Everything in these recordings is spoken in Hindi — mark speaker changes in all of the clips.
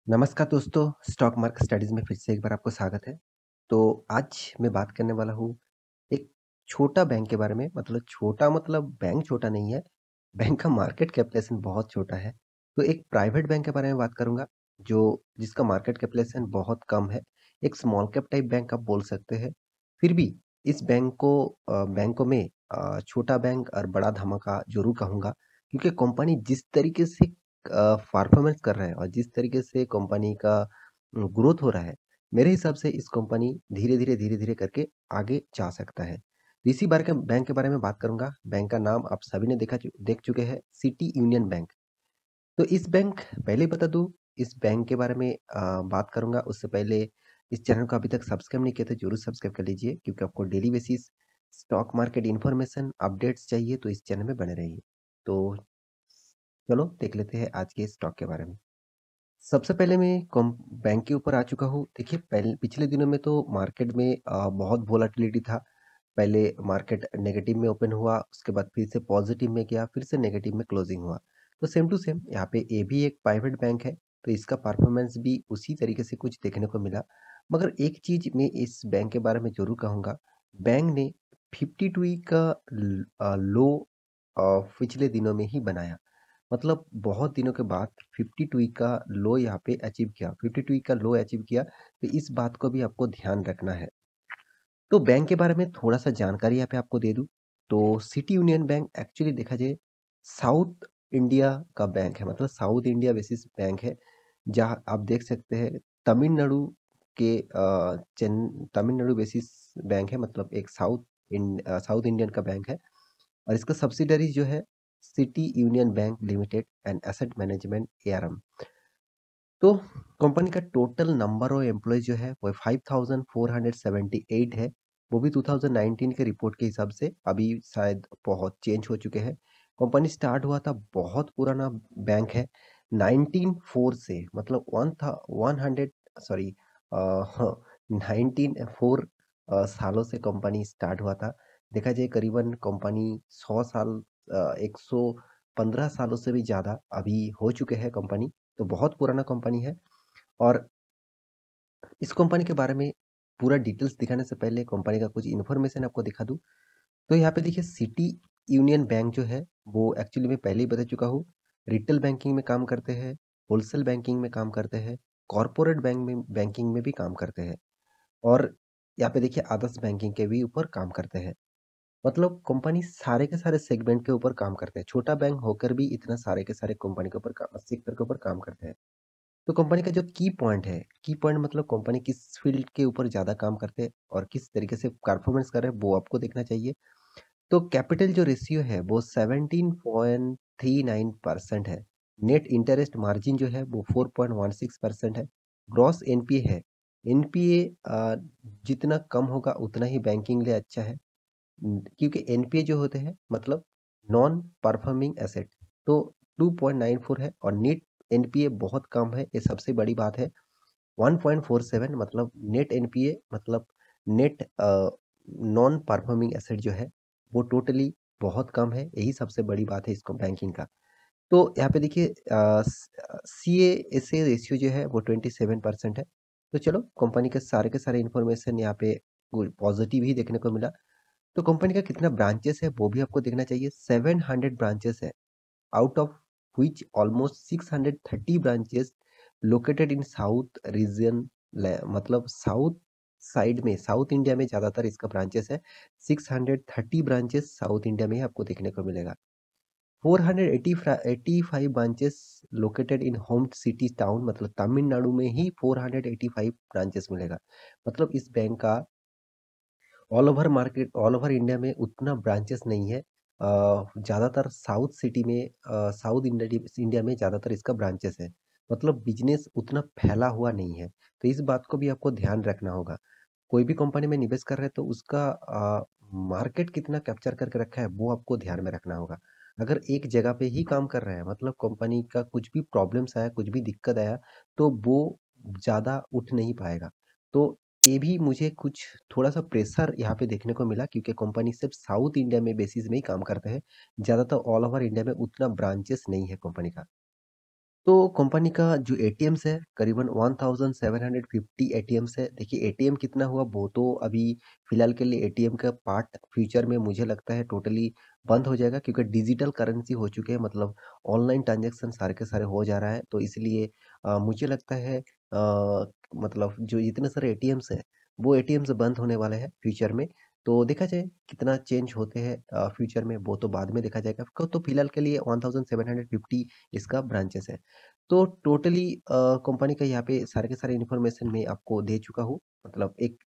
Speaker 1: नमस्कार दोस्तों, स्टॉक मार्केट स्टडीज़ में फिर से एक बार आपको स्वागत है। तो आज मैं बात करने वाला हूँ एक छोटा बैंक के बारे में, मतलब छोटा मतलब बैंक छोटा नहीं है, बैंक का मार्केट कैपिटलाइज़ेशन बहुत छोटा है। तो एक प्राइवेट बैंक के बारे में बात करूँगा, जो जिसका मार्केट कैपिटलाइज़ेशन बहुत कम है। एक स्मॉल कैप टाइप बैंक आप बोल सकते हैं। फिर भी इस बैंकों में छोटा बैंक और बड़ा धमाका ज़रूर कहूँगा, क्योंकि कंपनी जिस तरीके से परफॉर्मेंस कर रहा है और जिस तरीके से कंपनी का ग्रोथ हो रहा है, मेरे हिसाब से इस कंपनी धीरे-धीरे करके आगे जा सकता है। इसी बार के बैंक के बारे में बात करूँगा। बैंक का नाम आप सभी ने देख चुके हैं, सिटी यूनियन बैंक। तो इस बैंक पहले ही बता दूँ, इस बैंक के बारे में बात करूँगा उससे पहले इस चैनल को अभी तक सब्सक्राइब नहीं किया तो ज़रूर सब्सक्राइब कर लीजिए, क्योंकि आपको daily basis stock market information updates चाहिए तो इस चैनल में बने रहिए। तो चलो देख लेते हैं आज के स्टॉक के बारे में। सबसे पहले मैं कॉम बैंक के ऊपर आ चुका हूँ। देखिए पिछले दिनों में तो मार्केट में बहुत वोलेटिलिटी था। पहले मार्केट नेगेटिव में ओपन हुआ, उसके बाद फिर से पॉजिटिव में गया, फिर से नेगेटिव में क्लोजिंग हुआ। तो सेम टू सेम यहाँ पे ये भी एक प्राइवेट बैंक है, तो इसका परफॉर्मेंस भी उसी तरीके से कुछ देखने को मिला। मगर एक चीज़ मैं इस बैंक के बारे में ज़रूर कहूँगा, बैंक ने 52 वीक का लो पिछले दिनों में ही बनाया। मतलब बहुत दिनों के बाद 52 वीक का लो यहाँ पे अचीव किया। 52 वीक का लो अचीव किया, तो इस बात को भी आपको ध्यान रखना है। तो बैंक के बारे में थोड़ा-सा जानकारी यहाँ पे आपको दे दूँ, तो सिटी यूनियन बैंक एक्चुअली देखा जाए साउथ इंडिया का बैंक है, मतलब साउथ इंडिया बेसिस बैंक है, जहाँ आप देख सकते हैं तमिलनाडु तमिलनाडु बेसिस बैंक है, मतलब एक साउथ इंडियन का बैंक है। और इसका सब्सिडीज़ जो है city union bank limited and asset management ARM. तो कंपनी का टोटल नंबर ऑफ एम्प्लॉइज़ जो है वो 5478 है। वो भी 2019 के रिपोर्ट के हिसाब से, अभी शायद बहुत चेंज हो चुके हैं। कंपनी स्टार्ट हुआ था, बहुत पुराना बैंक है। 1904 से, मतलब 100 सॉरी हाँ, 1904 सालों से कंपनी स्टार्ट हुआ था। देखा जाए करीबन कंपनी 100 साल 115 सालों से भी ज़्यादा अभी हो चुके हैं कंपनी। तो बहुत पुराना कंपनी है। और इस कंपनी के बारे में पूरा डिटेल्स दिखाने से पहले कंपनी का कुछ इन्फॉर्मेशन आपको दिखा दूँ। तो यहाँ पे देखिए सिटी यूनियन बैंक जो है वो एक्चुअली मैं पहले ही बता चुका हूँ, रिटेल बैंकिंग में काम करते हैं, होलसेल बैंकिंग में काम करते हैं, कॉर्पोरेट बैंकिंग में भी काम करते हैं, और यहाँ पे देखिए अदर्स बैंकिंग के भी ऊपर काम करते हैं। मतलब कंपनी सारे के सारे सेगमेंट के ऊपर काम करते हैं। छोटा बैंक होकर भी इतना सारे के सारे कंपनी के ऊपर सेक्टर के ऊपर काम करते हैं। तो कंपनी का जो की पॉइंट मतलब कंपनी किस फील्ड के ऊपर ज़्यादा काम करते हैं और किस तरीके से परफॉर्मेंस कर रहे हैं, वो आपको देखना चाहिए। तो कैपिटल जो रेशियो है वो 17.39% है। नेट इंटरेस्ट मार्जिन जो है वो 4.16% है। ग्रॉस एनपीए है। एनपीए जितना कम होगा उतना ही बैंकिंग लिए अच्छा है। क्योंकि एनपीए जो होते हैं मतलब नॉन परफॉर्मिंग एसेट, तो 2.94 है, और नेट एनपीए बहुत कम है, ये सबसे बड़ी बात है। 1.47 मतलब नेट एनपीए मतलब नेट नॉन परफॉर्मिंग एसेट जो है वो टोटली बहुत कम है, यही सबसे बड़ी बात है इसको बैंकिंग का। तो यहाँ पे देखिए सी ए एस ए रेशियो जो है वो 27% है। तो चलो कंपनी के सारे इन्फॉर्मेशन यहाँ पे पॉजिटिव ही देखने को मिला। तो कंपनी का कितना ब्रांचेस है वो भी आपको देखना चाहिए। 700 ब्रांचेस है, out of which almost 630 branches located in south region, मतलब साउथ साइड में, साउथ इंडिया में ज़्यादातर इसका ब्रांचेस है। 630 ब्रांचेस साउथ इंडिया में ही आपको देखने को मिलेगा। 485 branches located in home city town, मतलब तमिलनाडु में ही 485 ब्रांचेस मिलेगा। मतलब इस बैंक का ऑल ओवर इंडिया में उतना ब्रांचेस नहीं है। ज़्यादातर साउथ सिटी में इंडिया में ज़्यादातर इसका ब्रांचेस है। मतलब बिजनेस उतना फैला हुआ नहीं है। तो इस बात को भी आपको ध्यान रखना होगा। कोई भी कंपनी में निवेश कर रहे हैं तो उसका मार्केट कितना कैप्चर करके रखा है वो आपको ध्यान में रखना होगा। अगर एक जगह पे ही काम कर रहे हैं, मतलब कंपनी का कुछ भी प्रॉब्लम्स आया, कुछ भी दिक्कत आया, तो वो ज़्यादा उठ नहीं पाएगा। तो ये भी मुझे कुछ थोड़ा-सा प्रेशर यहाँ पे देखने को मिला, क्योंकि कंपनी सिर्फ़ साउथ इंडिया में बेसिस में ही काम करते हैं। ज़्यादातर ऑल ओवर इंडिया में उतना ब्रांचेस नहीं है कंपनी का। तो कंपनी का जो एटीएम्स है करीबन 1750 एटीएम्स है। देखिए एटीएम कितना हुआ वो तो अभी फिलहाल के लिए एटीएम का पार्ट फ्यूचर में मुझे लगता है टोटली बंद हो जाएगा, क्योंकि डिजिटल करेंसी हो चुके हैं, मतलब ऑनलाइन ट्रांजैक्शन सारे के सारे हो जा रहा है। तो इसलिए मुझे लगता है मतलब जो जितने सारे एटीएम्स है वो एटीएम्स बंद होने वाले हैं फ्यूचर में। तो देखा जाए कितना चेंज होते हैं फ्यूचर में, वो तो बाद में देखा जाएगा। तो फिलहाल के लिए 1750 इसका ब्रांचेस है। तो टोटली कंपनी का यहाँ पे सारे के सारे इन्फॉर्मेशन मैं आपको दे चुका हूँ, मतलब एक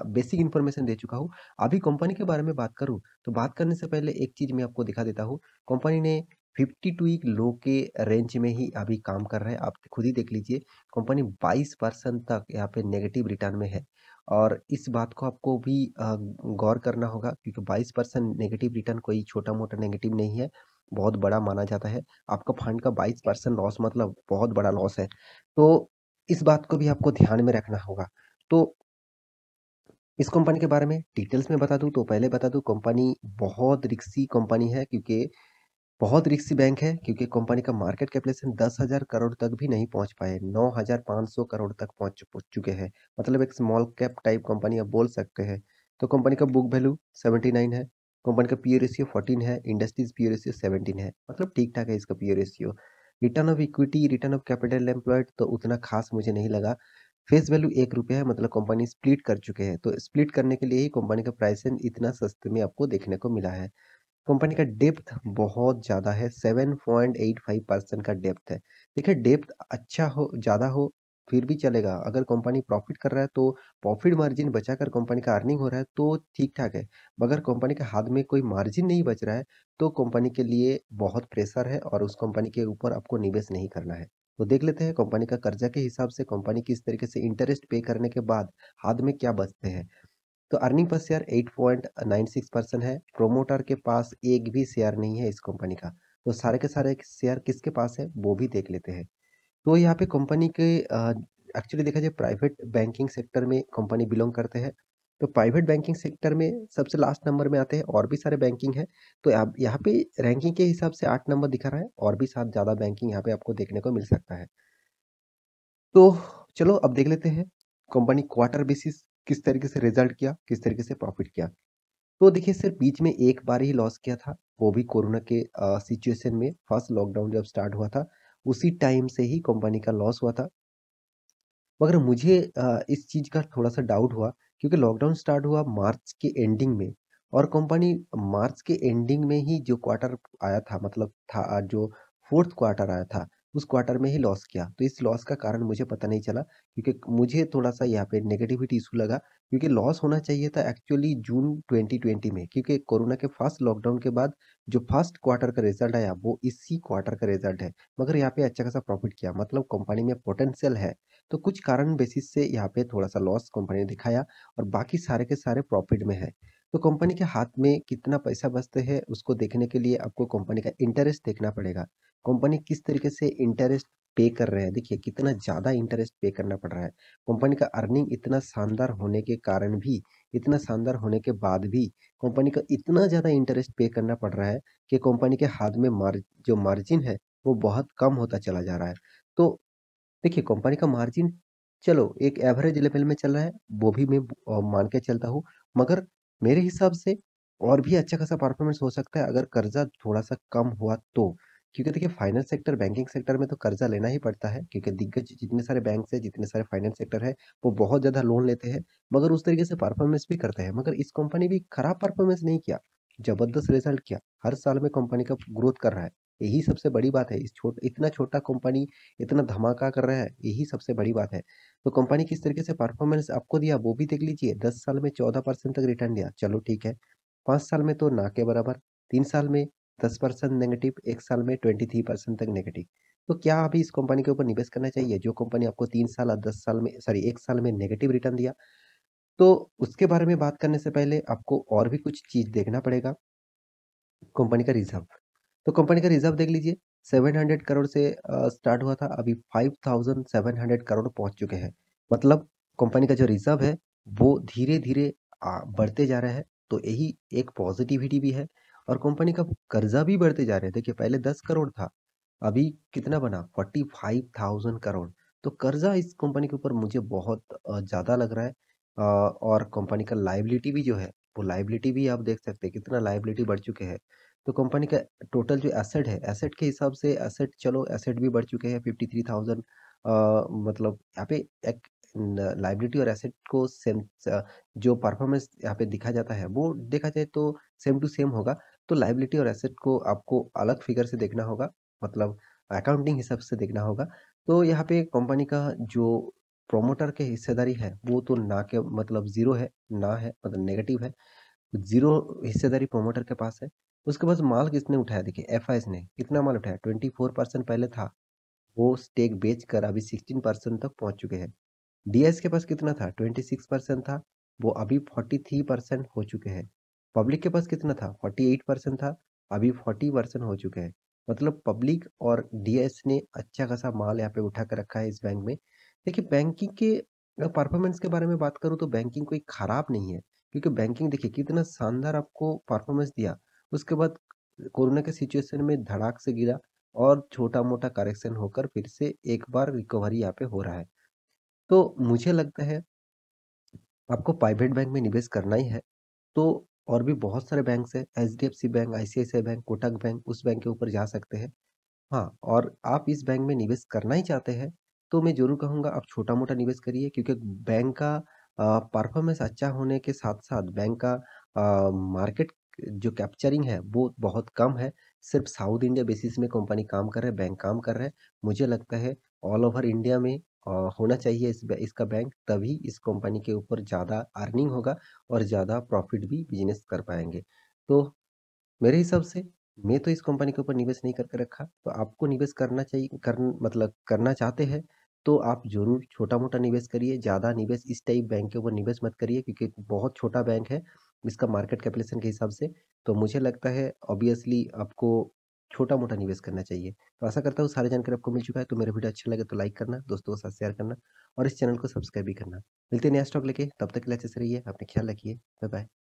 Speaker 1: बेसिक इन्फॉर्मेशन दे चुका हूँ। अभी कंपनी के बारे में बात करूँ तो बात करने से पहले एक चीज मैं आपको दिखा देता हूँ। कंपनी ने 52 लो के रेंज में ही अभी काम कर रहा है। आप खुद ही देख लीजिए, कंपनी 22% तक यहाँ पे नेगेटिव रिटर्न में है। और इस बात को आपको भी गौर करना होगा, क्योंकि 22% नेगेटिव रिटर्न कोई छोटा मोटा नेगेटिव नहीं है, बहुत बड़ा माना जाता है। आपका फंड का 22% लॉस मतलब बहुत बड़ा लॉस है। तो इस बात को भी आपको ध्यान में रखना होगा। तो इस कंपनी के बारे में डिटेल्स में बता दूं तो पहले बता दूं, कंपनी बहुत रिस्की कंपनी है, क्योंकि बहुत रिस्की बैंक है, क्योंकि कंपनी का मार्केट कैपिटलाइजेशन 10,000 करोड़ तक भी नहीं पहुंच पाए, 9,500 करोड़ तक पहुंच चुके हैं। मतलब एक स्मॉल कैप टाइप कंपनी आप बोल सकते हैं। तो कंपनी का बुक वैल्यू 79 है। कंपनी का पीई रेशियो 14 है। इंडस्ट्रीज पीई रेशियो 17 है, मतलब ठीक ठाक है इसका PE ratio. Return of equity, return of capital employed तो उतना खास मुझे नहीं लगा। फेस वैल्यू 1 रुपया है, मतलब कंपनी स्प्लिट कर चुके हैं, तो स्प्लिट करने के लिए ही कंपनी का प्राइस इतना सस्ते में आपको देखने को मिला है। कंपनी का डेप्थ बहुत ज़्यादा है, 7.85% का डेप्थ है। देखिए डेप्थ अच्छा हो ज़्यादा हो फिर भी चलेगा, अगर कंपनी प्रॉफिट कर रहा है तो प्रॉफिट मार्जिन बचाकर कंपनी का अर्निंग हो रहा है तो ठीक ठाक है। मगर कंपनी के हाथ में कोई मार्जिन नहीं बच रहा है तो कंपनी के लिए बहुत प्रेशर है और उस कंपनी के ऊपर आपको निवेश नहीं करना है। तो देख लेते हैं कंपनी का कर्जा के हिसाब से कंपनी किस तरीके से इंटरेस्ट पे करने के बाद हाथ में क्या बचते हैं। तो अर्निंग पर शेयर 8.96% है। प्रोमोटर के पास एक भी शेयर नहीं है इस कंपनी का। तो सारे के सारे शेयर किसके पास है वो भी देख लेते हैं। तो यहाँ पे कंपनी के एक्चुअली देखा जाए प्राइवेट बैंकिंग सेक्टर में कंपनी बिलोंग करते हैं। तो प्राइवेट बैंकिंग सेक्टर में सबसे लास्ट नंबर में आते हैं, और भी सारे बैंकिंग है। तो आप यहाँ पे रैंकिंग के हिसाब से 8 नंबर दिखा रहा है, और भी सात ज्यादा बैंकिंग यहाँ पे आपको देखने को मिल सकता है। तो चलो अब देख लेते हैं कंपनी क्वार्टर बेसिस किस तरीके से रिजल्ट किया, किस तरीके से प्रॉफिट किया। तो देखिए सिर्फ बीच में एक बार ही लॉस किया था, वो भी कोरोना के सिचुएशन में, फर्स्ट लॉकडाउन जब स्टार्ट हुआ था उसी टाइम से ही कंपनी का लॉस हुआ था। मगर मुझे इस चीज़ का थोड़ा-सा डाउट हुआ, क्योंकि लॉकडाउन स्टार्ट हुआ मार्च के एंडिंग में, और कंपनी मार्च के एंडिंग में ही जो क्वार्टर आया था, मतलब था जो फोर्थ क्वार्टर आया था, उस क्वार्टर में ही लॉस किया। तो इस लॉस का कारण मुझे पता नहीं चला, क्योंकि मुझे थोड़ा-सा यहाँ पे नेगेटिविटी इश्यू लगा, क्योंकि लॉस होना चाहिए था एक्चुअली जून 2020 में, क्योंकि कोरोना के फर्स्ट लॉकडाउन के बाद जो फर्स्ट क्वार्टर का रिजल्ट आया वो इसी क्वार्टर का रिजल्ट है। मगर यहाँ पे अच्छा खासा प्रॉफिट किया, मतलब कंपनी में पोटेंशियल है। तो कुछ कारण बेसिस से यहाँ पे थोड़ा-सा लॉस कंपनी ने दिखाया, और बाकी सारे के सारे प्रॉफिट में है। तो कंपनी के हाथ में कितना पैसा बचते हैं उसको देखने के लिए आपको कंपनी का इंटरेस्ट देखना पड़ेगा। कंपनी किस तरीके से इंटरेस्ट पे कर रहे हैं, देखिए कितना ज़्यादा इंटरेस्ट पे करना पड़ रहा है। कंपनी का अर्निंग इतना शानदार होने के कारण भी, इतना शानदार होने के बाद भी कंपनी को इतना ज़्यादा इंटरेस्ट पे करना पड़ रहा है कि कंपनी के हाथ में जो मार्जिन है वो बहुत कम होता चला जा रहा है। तो देखिए कंपनी का मार्जिन चलो एक एवरेज लेवल में चल रहा है, वो भी मैं मान के चलता हूँ। मगर मेरे हिसाब से और भी अच्छा खासा परफॉर्मेंस हो सकता है अगर कर्जा थोड़ा सा कम हुआ तो। क्योंकि देखिए फाइनेंस सेक्टर, बैंकिंग सेक्टर में तो कर्जा लेना ही पड़ता है, क्योंकि दिग्गज जितने सारे बैंक है, जितने सारे फाइनेंस सेक्टर है, वो बहुत ज्यादा लोन लेते हैं, मगर उस तरीके से परफॉर्मेंस भी करते हैं। मगर इस कंपनी भी खराब परफॉर्मेंस नहीं किया, जबरदस्त रिजल्ट किया, हर साल में कंपनी का ग्रोथ कर रहा है। यही सबसे बड़ी बात है, इतना छोटा कंपनी इतना धमाका कर रहा है, यही सबसे बड़ी बात है। तो कंपनी किस तरीके से परफॉर्मेंस आपको दिया वो भी देख लीजिए। 10 साल में 14% तक रिटर्न दिया, चलो ठीक है। 5 साल में तो ना के बराबर, 3 साल में 10% नेगेटिव, 1 साल में 23% तक नेगेटिव। तो क्या अभी इस कंपनी के ऊपर निवेश करना चाहिए जो कंपनी आपको 3 साल और 10 साल में, सॉरी 1 साल में नेगेटिव रिटर्न दिया। तो उसके बारे में बात करने से पहले आपको और भी कुछ चीज देखना पड़ेगा। कंपनी का रिजर्व, तो कंपनी का रिजर्व देख लीजिए, 700 करोड़ से स्टार्ट हुआ था, अभी 5,700 करोड़ पहुंच चुके हैं। मतलब कंपनी का जो रिजर्व है वो धीरे धीरे बढ़ते जा रहा है। तो यही एक पॉजिटिविटी भी है। और कंपनी का कर्जा भी बढ़ते जा रहे हैं, देखिए पहले 10 करोड़ था, अभी कितना बना 45,000 करोड़। तो कर्ज़ा इस कंपनी के ऊपर मुझे बहुत ज़्यादा लग रहा है। और कंपनी का लायबिलिटी भी जो है, वो लायबिलिटी भी आप देख सकते हैं कितना लायबिलिटी बढ़ चुके हैं। तो कंपनी का टोटल जो एसेट है, एसेट के हिसाब से एसेट चलो एसेट भी बढ़ चुके हैं 53,000। मतलब यहाँ पे एक न लायबिलिटी और एसेट को जो परफॉर्मेंस यहाँ पे दिखा जाता है, वो देखा जाए तो सेम टू सेम होगा। तो लायबिलिटी और एसेट को आपको अलग फिगर से देखना होगा, मतलब अकाउंटिंग हिसाब से देखना होगा। तो यहाँ पे कंपनी का जो प्रोमोटर के हिस्सेदारी है, वो तो ना के मतलब ज़ीरो है, ना है मतलब नेगेटिव है। ज़ीरो हिस्सेदारी प्रोमोटर के पास है। उसके पास माल किसने उठाया देखिए एफआईज़ ने, कितना माल उठाया 24% पहले था, वो स्टेक बेचकर अभी 16% तक पहुँच चुके हैं। डीएस के पास कितना था? 26% था, वो अभी 43% हो चुके हैं। पब्लिक के पास कितना था? 48% था, अभी 40% हो चुके हैं। मतलब पब्लिक और डीएस ने अच्छा खासा माल यहाँ पे उठा के रखा है इस बैंक में। देखिए बैंकिंग के परफॉर्मेंस के बारे में बात करूँ तो बैंकिंग कोई खराब नहीं है, क्योंकि बैंकिंग देखिए कितना शानदार आपको परफॉर्मेंस दिया। उसके बाद कोरोना के सिचुएशन में धड़ाक से गिरा और छोटा-मोटा करेक्शन होकर फिर से एक बार रिकवरी यहाँ पे हो रहा है। तो मुझे लगता है आपको प्राइवेट बैंक में निवेश करना ही है, तो और भी बहुत सारे बैंक्स हैं, HDFC bank, ICICI bank, Kotak bank, उस बैंक के ऊपर जा सकते हैं। हाँ, और आप इस बैंक में निवेश करना ही चाहते हैं, तो मैं ज़रूर कहूँगा आप छोटा-मोटा निवेश करिए, क्योंकि बैंक का परफ़ॉर्मेंस अच्छा होने के साथ-साथ बैंक का मार्केट जो कैप्चरिंग है, वो बहुत कम है। सिर्फ़ साउथ इंडिया बेसिस में कंपनी काम कर रहा है, बैंक काम कर रहा है। मुझे लगता है ऑल ओवर इंडिया में होना चाहिए इसका बैंक, तभी इस कंपनी के ऊपर ज़्यादा अर्निंग होगा और ज़्यादा प्रॉफ़िट भी बिज़नेस कर पाएँगे। तो मेरे हिसाब से मैं तो इस कंपनी के ऊपर निवेश नहीं करके रखा, तो आपको निवेश करना चाहिए मतलब करना चाहते हैं, तो आप ज़रूर छोटा-मोटा निवेश करिए, ज़्यादा निवेश इस टाइप बैंक के ऊपर निवेश मत करिए, क्योंकि बहुत छोटा बैंक है, इसका मार्केट कैपिटलाइज़ेशन के हिसाब से। तो मुझे लगता है ऑब्वियसली आपको छोटा-मोटा निवेश करना चाहिए। तो आशा करता हूँ सारी जानकारी आपको मिल चुका है, तो मेरा वीडियो अच्छा लगे तो लाइक करना, दोस्तों के साथ शेयर करना और इस चैनल को सब्सक्राइब भी करना। मिलते हैं नया स्टॉक लेके, तब तक के लिए अच्छे से रहिए, अपना ख्याल रखिए। Bye bye.